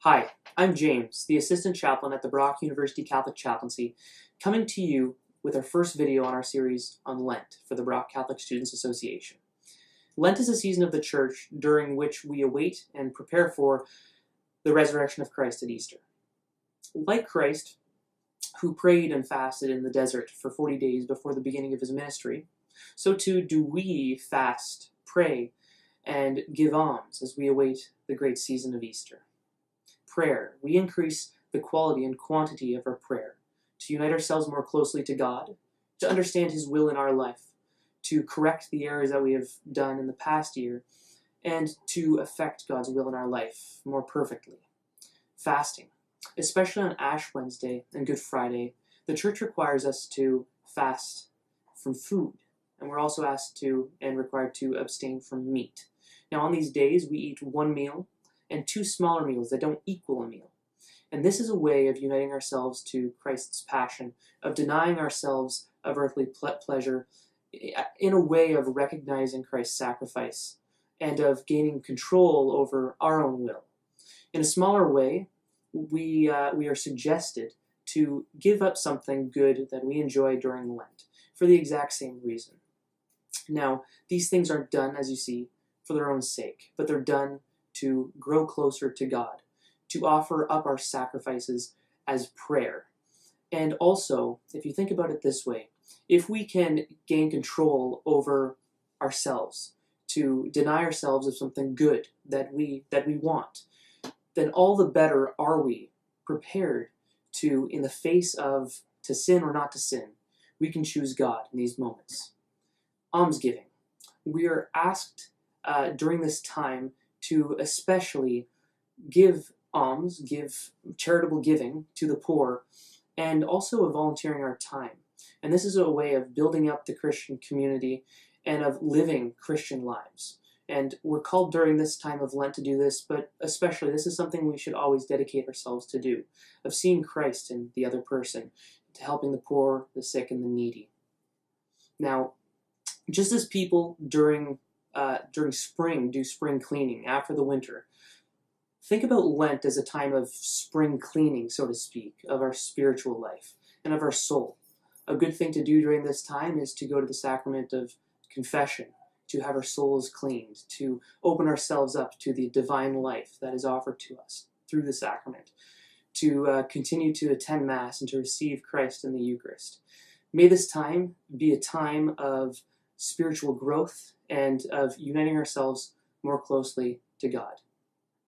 Hi, I'm James, the Assistant Chaplain at the Brock University Catholic Chaplaincy, coming to you with our first video on our series on Lent for the Brock Catholic Students Association. Lent is a season of the Church during which we await and prepare for the resurrection of Christ at Easter. Like Christ, who prayed and fasted in the desert for 40 days before the beginning of his ministry, so too do we fast, pray, and give alms as we await the great season of Easter. Prayer. We increase the quality and quantity of our prayer to unite ourselves more closely to God, to understand His will in our life, to correct the errors that we have done in the past year, and to affect God's will in our life more perfectly. Fasting. Especially on Ash Wednesday and Good Friday, the Church requires us to fast from food, and we're also asked to and required to abstain from meat. Now on these days, we eat one meal and two smaller meals that don't equal a meal. And this is a way of uniting ourselves to Christ's passion, of denying ourselves of earthly pleasure, in a way of recognizing Christ's sacrifice, and of gaining control over our own will. In a smaller way, we are suggested to give up something good that we enjoy during Lent, for the exact same reason. Now, these things aren't done, as you see, for their own sake, but they're done to grow closer to God, to offer up our sacrifices as prayer. And also, if you think about it this way, if we can gain control over ourselves, to deny ourselves of something good that we want, then all the better are we prepared to, in the face of to sin or not to sin, we can choose God in these moments. Almsgiving. We are asked during this time to especially give alms, give charitable giving to the poor, and also of volunteering our time. And this is a way of building up the Christian community and of living Christian lives. And we're called during this time of Lent to do this, but especially this is something we should always dedicate ourselves to do, of seeing Christ in the other person, to helping the poor, the sick, and the needy. Now, just as people during spring do spring cleaning after the winter, think about Lent as a time of spring cleaning, so to speak, of our spiritual life and of our soul. A good thing to do during this time is to go to the sacrament of confession, to have our souls cleaned, to open ourselves up to the divine life that is offered to us through the sacrament, to continue to attend Mass and to receive Christ in the Eucharist. May this time be a time of spiritual growth and of uniting ourselves more closely to God.